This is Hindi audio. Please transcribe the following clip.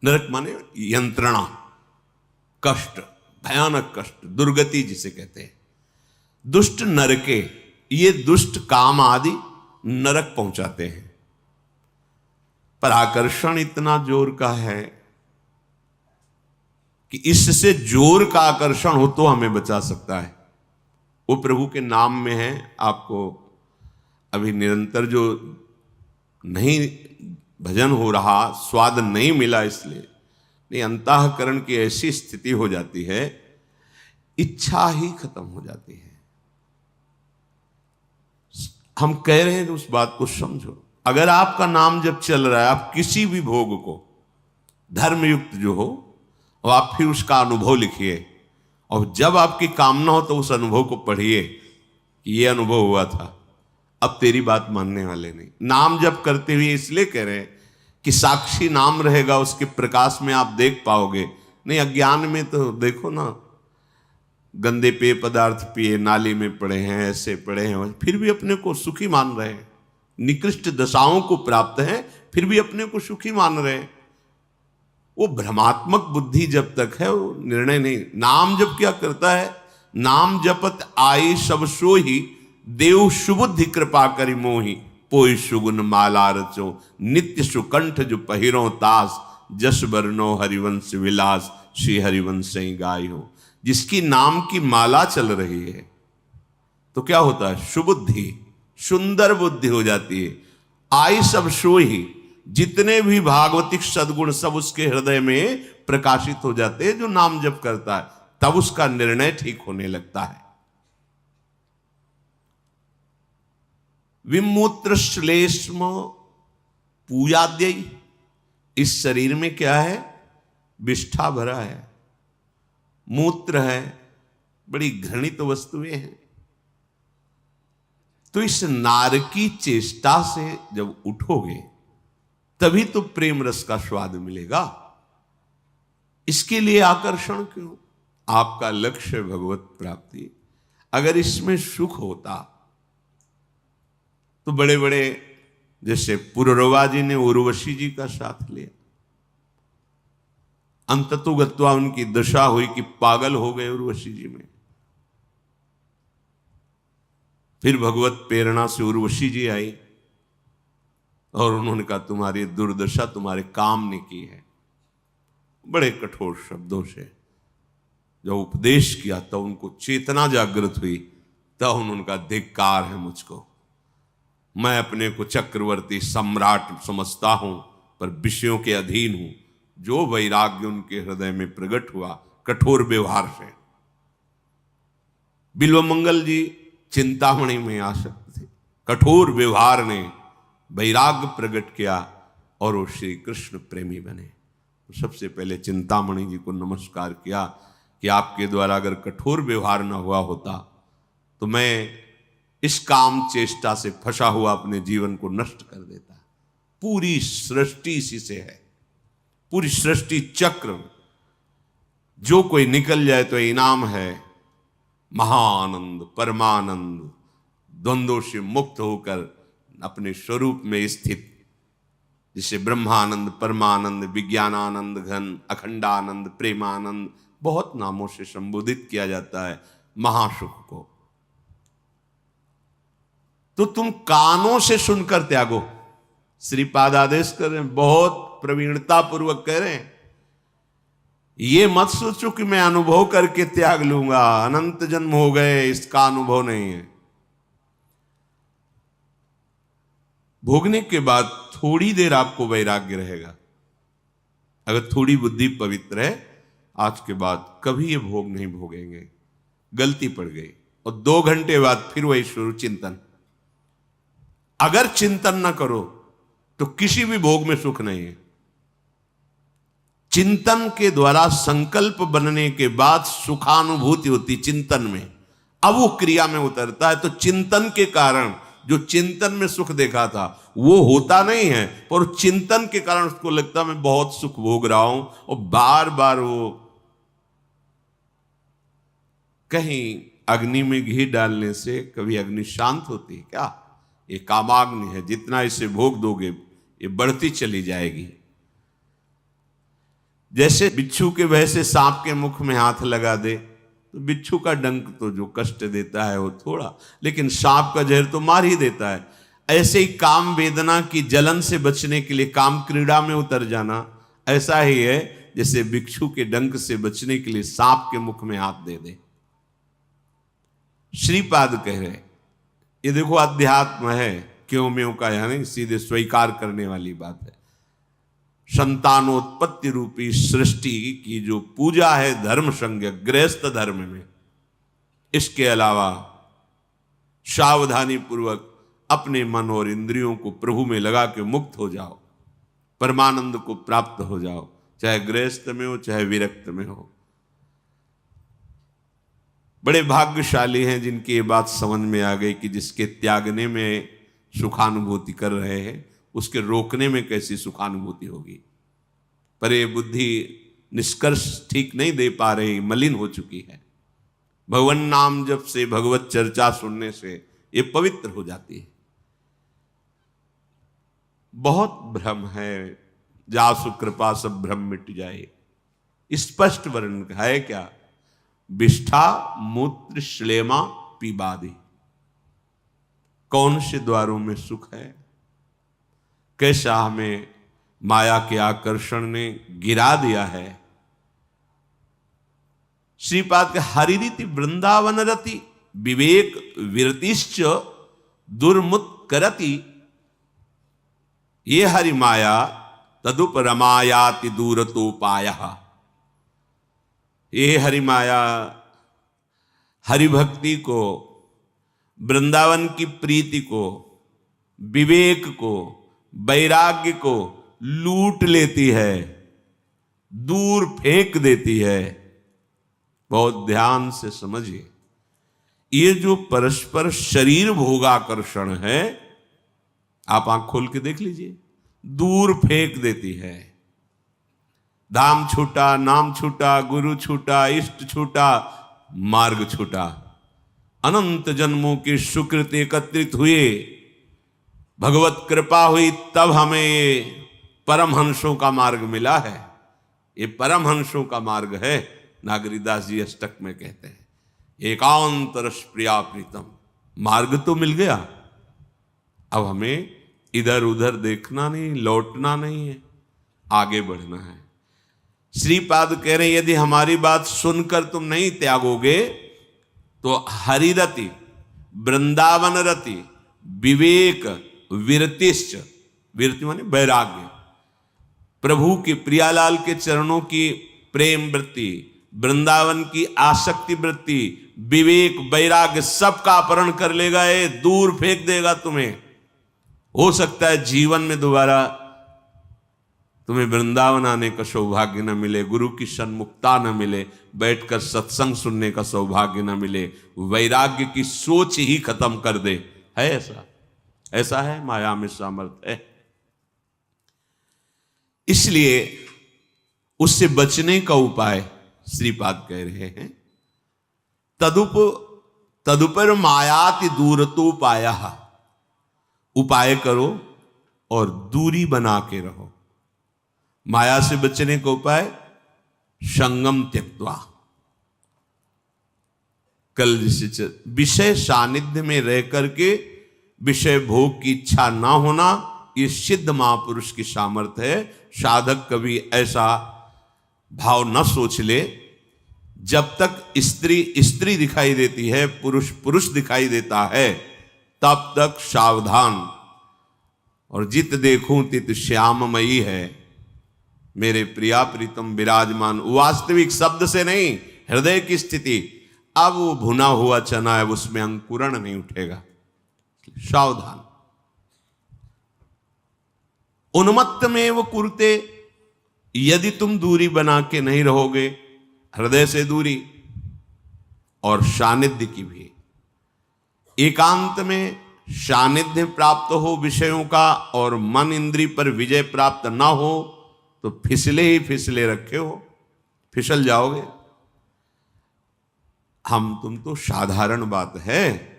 नरक माने यंत्रणा, कष्ट, भयानक कष्ट, दुर्गति जिसे कहते हैं। दुष्ट नरके, ये दुष्ट काम आदि नरक पहुंचाते हैं। पर आकर्षण इतना जोर का है कि इससे जोर का आकर्षण हो तो हमें बचा सकता है। वो प्रभु के नाम में है। आपको अभी निरंतर जो नहीं भजन हो रहा, स्वाद नहीं मिला, इसलिए नहीं, अंतःकरण की ऐसी स्थिति हो जाती है, इच्छा ही खत्म हो जाती है। हम कह रहे हैं तो उस बात को समझो। अगर आपका नाम जब चल रहा है, आप किसी भी भोग को धर्मयुक्त जो हो, और आप फिर उसका अनुभव लिखिए, और जब आपकी कामना हो तो उस अनुभव को पढ़िए कि ये अनुभव हुआ था। अब तेरी बात मानने वाले नहीं। नाम जप करते हुए इसलिए कह रहे हैं कि साक्षी नाम रहेगा, उसके प्रकाश में आप देख पाओगे। नहीं, अज्ञान में तो देखो ना, गंदे पेय पदार्थ पिए, नाली में पड़े हैं, ऐसे पड़े हैं, फिर भी अपने को सुखी मान रहे हैं। निकृष्ट दशाओं को प्राप्त है, फिर भी अपने को सुखी मान रहे हैं। वो भ्रमात्मक बुद्धि जब तक है, वो निर्णय नहीं। नाम जब क्या करता है, नाम जपत आई सब सोही, देव सुबुद्धि कृपा करी मोही, पोई सुगुन माला रचो, नित्य सुकंठ जो पहिरो तास, जस बरनो हरिवंश विलास, श्री हरिवंश गाय हो। जिसकी नाम की माला चल रही है तो क्या होता है, सुबुद्धि, सुंदर बुद्धि हो जाती है। आई सब सोही, जितने भी भागवतिक सद्गुण सब उसके हृदय में प्रकाशित हो जाते हैं जो नाम जप करता है, तब उसका निर्णय ठीक होने लगता है। विमूत्र श्लेष्म पूजाद्य, इस शरीर में क्या है, विष्ठा भरा है, मूत्र है, बड़ी घृणित वस्तुएं हैं। तो इस नारकी चेष्टा से जब उठोगे तभी तो प्रेम रस का स्वाद मिलेगा। इसके लिए आकर्षण क्यों? आपका लक्ष्य भगवत प्राप्ति। अगर इसमें सुख होता तो बड़े बड़े, जैसे पुररवा जी ने उर्वशी जी का साथ लिया, अंततो गत्वा उनकी दशा हुई कि पागल हो गए उर्वशी जी में। फिर भगवत प्रेरणा से उर्वशी जी आई और उन्होंने कहा तुम्हारी दुर्दशा तुम्हारे काम ने की है। बड़े कठोर शब्दों से जब उपदेश किया तो उनको चेतना जागृत हुई। तब उन्होंने कहा धिक्कार है मुझको, मैं अपने को चक्रवर्ती सम्राट समझता हूं पर विषयों के अधीन हूं। जो वैराग्य उनके हृदय में प्रकट हुआ कठोर व्यवहार से। बिल्वमंगल जी चिंतामणि में आसक्त थे, कठोर व्यवहार ने वैराग्य प्रकट किया और वो श्री कृष्ण प्रेमी बने। तो सबसे पहले चिंतामणि जी को नमस्कार किया कि आपके द्वारा अगर कठोर व्यवहार न हुआ होता तो मैं इस काम चेष्टा से फंसा हुआ अपने जीवन को नष्ट कर देता। पूरी सृष्टि इसी से है, पूरी सृष्टि चक्र, जो कोई निकल जाए तो इनाम है। महानंद, परमानंद, द्वंद्वों से मुक्त होकर अपने स्वरूप में स्थित, जिसे ब्रह्मानंद, परमानंद, विज्ञानानंद घन, अखंडानंद, प्रेमानंद, बहुत नामों से संबोधित किया जाता है महासुख को। तो तुम कानों से सुनकर त्यागो। श्रीपाद आदेश कर रहे हैं, बहुत प्रवीणता पूर्वक कह रहे हैं, ये मत सोचो कि मैं अनुभव करके त्याग लूंगा, अनंत जन्म हो गए, इसका अनुभव नहीं है। भोगने के बाद थोड़ी देर आपको वैराग्य रहेगा। अगर थोड़ी बुद्धि पवित्र है, आज के बाद कभी ये भोग नहीं भोगेंगे, गलती पड़ गई। और 2 घंटे बाद फिर वही शुरू चिंतन। अगर चिंतन ना करो तो किसी भी भोग में सुख नहीं है। चिंतन के द्वारा संकल्प बनने के बाद सुखानुभूति होती चिंतन में, अब वो क्रिया में उतरता है। तो चिंतन के कारण जो चिंतन में सुख देखा था वो होता नहीं है, पर चिंतन के कारण उसको लगता मैं बहुत सुख भोग रहा हूं। और बार बार वो, कहीं अग्नि में घी डालने से कभी अग्नि शांत होती है क्या? ये कामाग्नि है, जितना इसे भोग दोगे ये बढ़ती चली जाएगी। जैसे बिच्छू के भय से सांप के मुख में हाथ लगा दे, तो बिच्छू का डंक तो जो कष्ट देता है वो थोड़ा, लेकिन सांप का जहर तो मार ही देता है। ऐसे ही काम वेदना की जलन से बचने के लिए काम क्रीड़ा में उतर जाना ऐसा ही है जैसे बिच्छू के डंक से बचने के लिए सांप के मुख में हाथ दे दे। श्रीपाद कह रहे ये देखो अध्यात्म है, क्यों म्यों का यानी सीधे स्वीकार करने वाली बात है। संतानोत्पत्ति रूपी सृष्टि की जो पूजा है धर्म संज्ञक गृहस्थ धर्म में, इसके अलावा सावधानी पूर्वक अपने मन और इंद्रियों को प्रभु में लगा के मुक्त हो जाओ, परमानंद को प्राप्त हो जाओ, चाहे गृहस्थ में हो चाहे विरक्त में हो। बड़े भाग्यशाली हैं जिनकी ये बात समझ में आ गई कि जिसके त्यागने में सुखानुभूति कर रहे हैं उसके रोकने में कैसी सुखानुभूति होगी। पर ये बुद्धि निष्कर्ष ठीक नहीं दे पा रही, मलिन हो चुकी है। भगवान नाम जप से, भगवत चर्चा सुनने से ये पवित्र हो जाती है। बहुत भ्रम है, जासु कृपा सब भ्रम मिट जाए। स्पष्ट वर्णन है क्या? विष्ठा मूत्र श्लेमा पीबादि। कौन से द्वारों में सुख है? कैसा हमें माया के आकर्षण ने गिरा दिया है। श्रीपाद के हरिरीति वृंदावन रति विवेक विरतिश्च दुर्मुत करति। ये हरि माया तदुप रमायाति दूरतोपायः। ये हरि माया हरि भक्ति को, वृंदावन की प्रीति को, विवेक को, वैराग्य को लूट लेती है, दूर फेंक देती है। बहुत ध्यान से समझिए, ये जो परस्पर शरीर भोगाकर्षण है, आप आंख खोल के देख लीजिए, दूर फेंक देती है। धाम छूटा, नाम छूटा, गुरु छूटा, इष्ट छूटा, मार्ग छूटा। अनंत जन्मों के सुकृत एकत्रित हुए, भगवत कृपा हुई, तब हमें ये परमहंसों का मार्ग मिला है। ये परमहंसों का मार्ग है। नागरीदास जी अष्टक में कहते हैं, एकांत रस प्रिया प्रीतम। मार्ग तो मिल गया, अब हमें इधर उधर देखना नहीं, लौटना नहीं है, आगे बढ़ना है। श्रीपाद कह रहे यदि हमारी बात सुनकर तुम नहीं त्यागोगे तो हरिरति, वृंदावन रति, विवेक विरतिश्च, विरति माने वैराग्य, प्रभु के प्रियालाल के चरणों की प्रेम वृत्ति, वृंदावन की आसक्ति वृत्ति, विवेक वैराग्य सबका अपहरण कर लेगा, ये दूर फेंक देगा तुम्हें। हो सकता है जीवन में दोबारा तुम्हें वृंदावन आने का सौभाग्य न मिले, गुरु की सन्मुखता न मिले, बैठकर सत्संग सुनने का सौभाग्य न मिले, वैराग्य की सोच ही खत्म कर दे। है ऐसा? ऐसा है, माया में सामर्थ्य है। इसलिए उससे बचने का उपाय श्रीपाद कह रहे हैं, तदुपर मायाति दूरतोपायः। उपाय करो और दूरी बना के रहो। माया से बचने का उपाय संगम त्यक्त्वा। कल जैसे विषय सानिध्य में रह करके विषय भोग की इच्छा ना होना, ये सिद्ध महापुरुष की सामर्थ्य है। साधक कभी ऐसा भाव न सोच ले, जब तक स्त्री स्त्री दिखाई देती है, पुरुष पुरुष दिखाई देता है, तब तक सावधान। और जित देखूं तित श्याममयी है, मेरे प्रिया प्रीतम विराजमान। वास्तविक शब्द से नहीं, हृदय की स्थिति। अब वो भुना हुआ चना है, उसमें अंकुरण नहीं उठेगा। सावधान। उन्मत्त में वो कुरते, यदि तुम दूरी बना के नहीं रहोगे, हृदय से दूरी और सानिध्य की भी, एकांत में सानिध्य प्राप्त हो विषयों का और मन इंद्री पर विजय प्राप्त ना हो, तो फिसले ही फिसले रखे हो, फिसल जाओगे। हम तुम तो साधारण बात है,